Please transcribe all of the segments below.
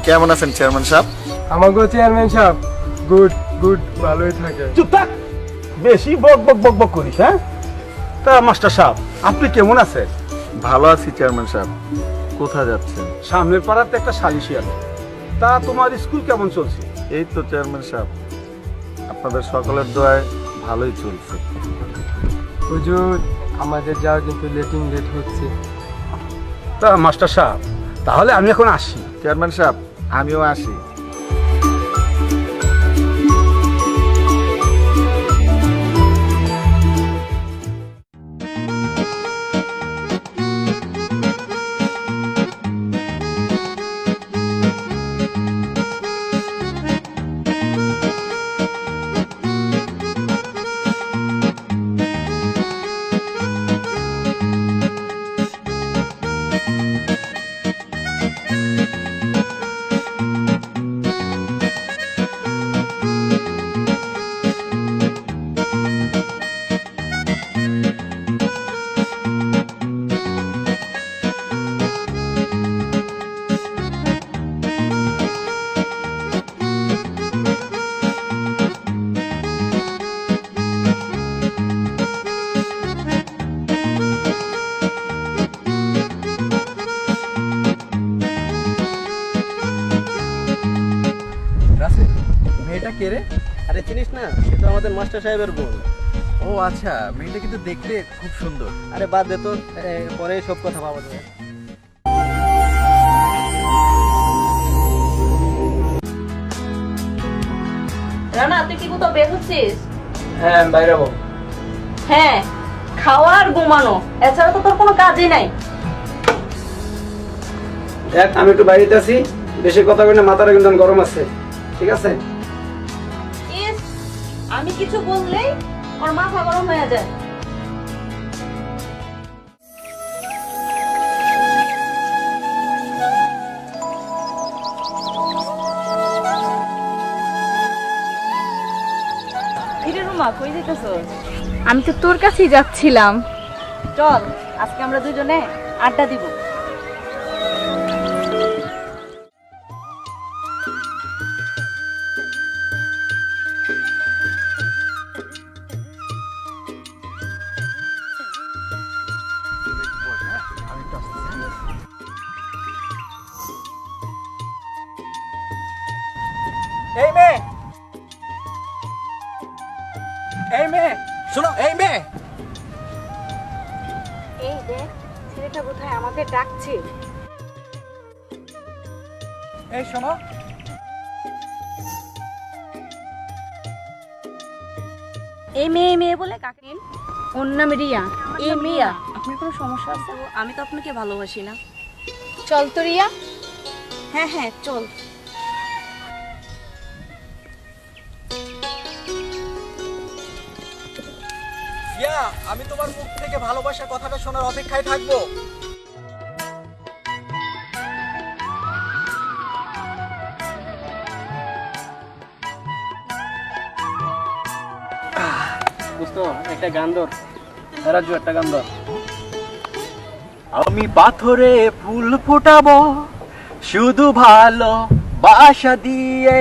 কেমন আছেন চেয়ারম্যান সাহেব? আমাগো চেয়ারম্যান সাহেব গুড গুড ভালোই থাকে। চুপ থাক, বেশি বক বক বক বক করিস। হ্যাঁ, তা মাস্টার সাহেব আপনি কেমন আছেন? ভালো আছি চেয়ারম্যান সাহেব। কোথায় যাচ্ছেন? সামনের পাড়াতে একটা সালিশি আছে। তা তোমার স্কুল কেমন চলছে? এই তো চেয়ারম্যান সাহেব, আপনাদের সকলের দোয়ায় ভালোই চলছে। হুজুর আমাদের যাওয়া কিন্তু লেট হচ্ছে। তা মাস্টার সাহেব তাহলে আমি এখন আসি। চেয়ারম্যান সাহেব আমিও আসি। মেয়েটা কে রে? আরে চিনিস না, সে তো আমাদের মাস্টার সাহেবের বোন। ও আচ্ছা, মেয়েটা কিন্তু দেখতে খুব সুন্দর। আরে বাদ দে তো, পরে সব কথা ভাবা যাবে। রানা, তুই কি কোথাও বের হচ্ছিস? হ্যাঁ বাইরে যাবো। হ্যাঁ, খাওয়া আর ঘুমানো, এছাড়া তো তোর কোনো কাজই নাই। দেখ আমি একটু বাইরেতে আছি, বেশি কথা বলে মাথাটা কিন্তু গরম আছে, ঠিক আছে? ইস, আমি কিছু বললেই ওর মাথা গরম হয়ে যায়। আমি তো তোর কাছেই যাচ্ছিলাম। চল আজকে আমরা দুজনে আড্ডা দিব। এই মেয়ে, এই মেয়ে, শোনো, এই মেয়ে। এই দেখ, ছেলেটা বোধহয় আমাদের ডাকছে। এই শোনো, এই মেয়ে মেয়ে বলে কাকে? ওর নাম রিয়া। এই মিয়া, আপনার কোনো সমস্যা আছে? আমি তো আপনাকে ভালোবাসি না। চল তো রিয়া। হ্যাঁ হ্যাঁ চল। ইয়া, আমি তোমার মুখ থেকে ভালোবাসার কথাটা শোনার অপেক্ষায় থাকবো। দোস্ত একটা গান ধর। রাজু একটা গান ধর। আমি পাথরে ফুল ফোটাবো শুধু ভালো বাসা দিয়ে,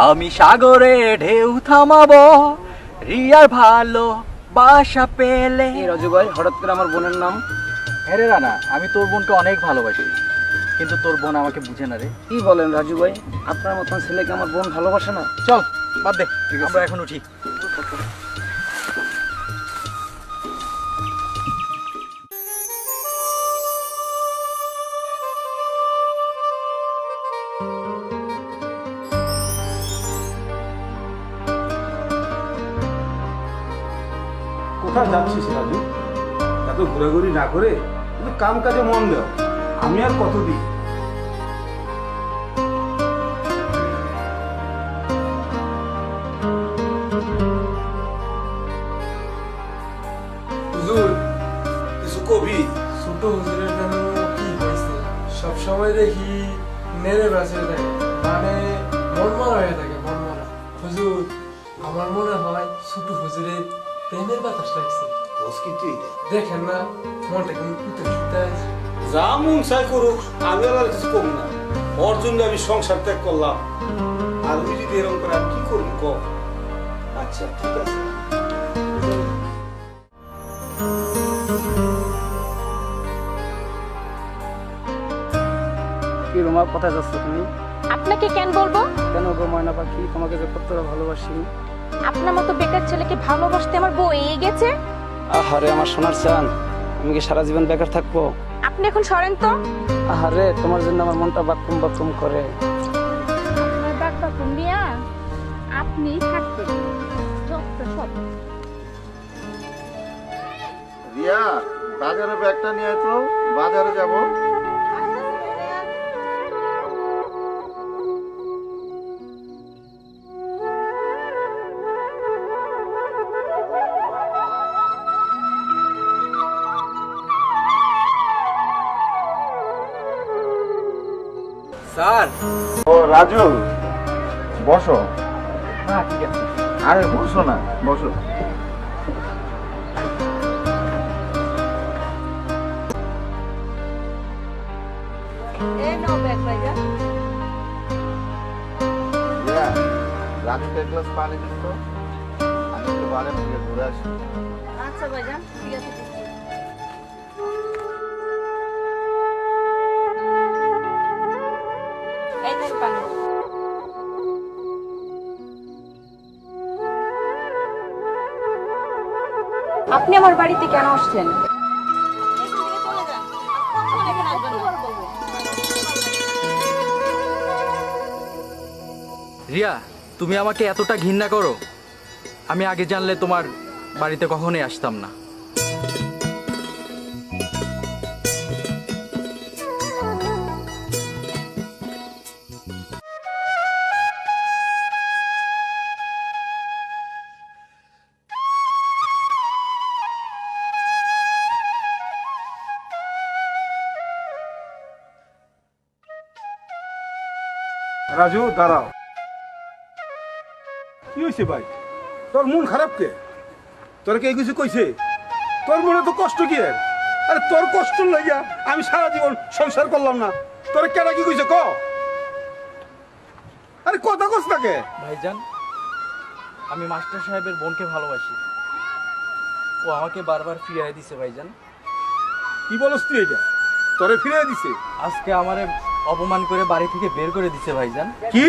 আমি সাগরে ঢেউ থামাবো রিয়ার ভালো বাসা পেলে। এই রাজু ভাই, হঠাৎ করে আমার বোনের নাম? হ্যাঁ রে রানা, আমি তোর বোনকে অনেক ভালোবাসি, কিন্তু তোর বোন আমাকে বুঝে না রে। কি বলেন রাজু ভাই, আপনার মতন ছেলেকে আমার বোন ভালোবাসে না? চল বাদ দে, আমরা এখন উঠি। কোথায় যাচ্ছিস রাজু? এত ঘোরাঘুরি না করে একটু কাম কাজে মন দাও। আমি আর কতদিন? হুজুর কিছু কবি? ছোট হুজুরের যেন কি হয়েছে, সবসময় দেখি নেড়ে বেঁচে থাকে, মানে মনমরা হয়ে থাকে, মনমরা। হুজুর আমার মনে হয় ছোট হুজুরের প্রেমের বাতাস লাগছে। দেখেন না মনটা কেমন কুতে কুতে আছে। যা মন চাই করুক, আমি আর কিছু করব না। ওর জন্য আমি সংসার ত্যাগ করলাম, আর ওই যদি এরকম করে আমি কি করবো ক? আচ্ছা ঠিক আছে। কি রোমা, কোথায় যাচ্ছ তুমি? আপনাকে কেন বলবো? কেন গো ময়না পাখি, তোমাকে যে কতটা ভালোবাসি। আপনার মতো বেকার ছেলেকে ভালোবাসতে আমার বউ এগিয়ে গেছে। আহারে আমার সোনার চান, আমি কি সারা জীবন বেকার থাকবো? আপনি এখন সরেন তো। আহারে তোমার জন্য আমার মনটা বাকুম বাকুম করে। আপনার বাপ্পা কুমিয়া আপনি থাকতেন যত সব। রিয়া, বাজারে ব্যাগটা নিয়ে আয় তো, বাজারে যাব। স্যার। ও রাজু, বসো। হ্যাঁ ঠিক আছে। আরে বসো না, বসো। এই নাও ব্যাগ ভাইজান। রিয়া, রাজুকে এক গ্লাস পানি দিস তো, আমি একটু বাজার থেকে ঘুরে আসি। আচ্ছা ভাইজান, ঠিক আছে দিচ্ছি। এই দেন পানি। আপনি আমার বাড়িতে কেন আসছেন? এখান থেকে চলে যান। আপনি এখানে আসবেন না। রিয়া, তুমি আমাকে এতটা ঘৃণা করো, আমি আগে জানলে তোমার বাড়িতে কখনোই আসতাম না। রাজু দাঁড়াও। কি হয়েছে ভাই? তোর মন খারাপ কে? তোর কে কিছু কইছে? তোর মনে তো কষ্ট কি? আরে তোর কষ্ট লাগিয়া আমি সারা জীবন সংসার করলাম না। তোর কেনা কি কইছে ক? আরে কথা কস তাকে। ভাইজান, আমি মাস্টার সাহেবের বোনকে ভালোবাসি, ও আমাকে বারবার ফিরিয়ে দিছে ভাইজান। কি বলস তুই এটা? তোরে ফিরিয়ে দিছে? আজকে আমারে অপমান করে বাড়ি থেকে বের করে দিছে ভাইজান। কি?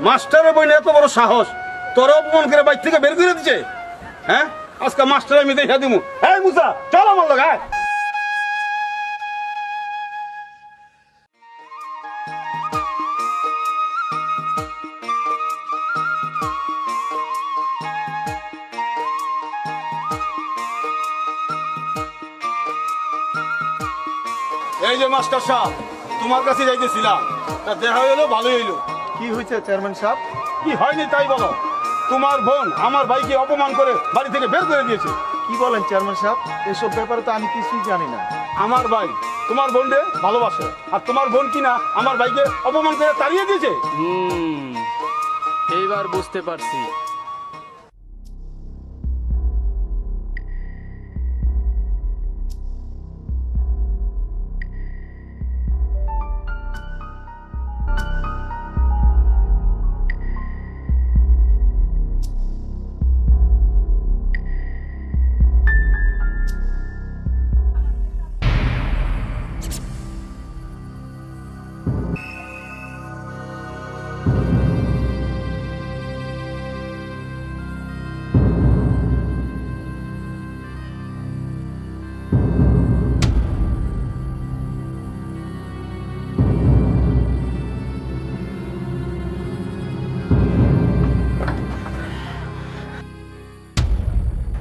মাস্টারের বইনে এত বড় সাহস, তোর অপমান করে বাড়ি থেকে বের করে দিছে? হ্যাঁ, আজকে মাস্টার আমি দেখা দিমু। এই মুসা, চল আমার লগে আয়। এই যে মাস্টার সাহেব, তোমার কাছে যাইতেছিলাম, তা দেখা হইলো, ভালোই হইলো। কি হয়েছে চেয়ারম্যান সাহেব? কি হয়নি তাই বলো। তোমার বোন আমার ভাইকে অপমান করে বাড়ি থেকে বের করে দিয়েছে। কি বলেন চেয়ারম্যান সাহেব? এসব ব্যাপারে তো আমি কিছুই জানি না। আমার ভাই তোমার বোনকে ভালোবাসে, আর তোমার বোন কিনা আমার ভাইকে অপমান করে তাড়িয়ে দিয়েছে। এইবার বুঝতে পারছি।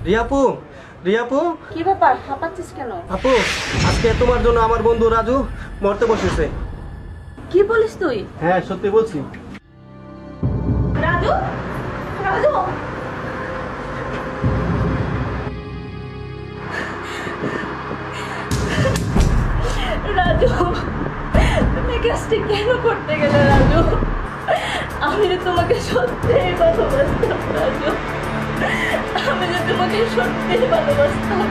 রিয়াপু, রিয়াপু, কি ব্যাপার হাঁপাচ্ছিস কেন? আপু, আজকে তোমার জন্য আমার বন্ধু রাজু মরতে বসেছে। কি বলিস তুই? হ্যাঁ, সত্যি বলছি। রাজু, রাজু, রাজু, তুমি কাজটি কেন করতে গেলে রাজু? আমি যে তোমাকে সত্যিই ভালোবাসতাম রাজু, আমি যে তোমাকে সত্যিই ভালোবাসতাম।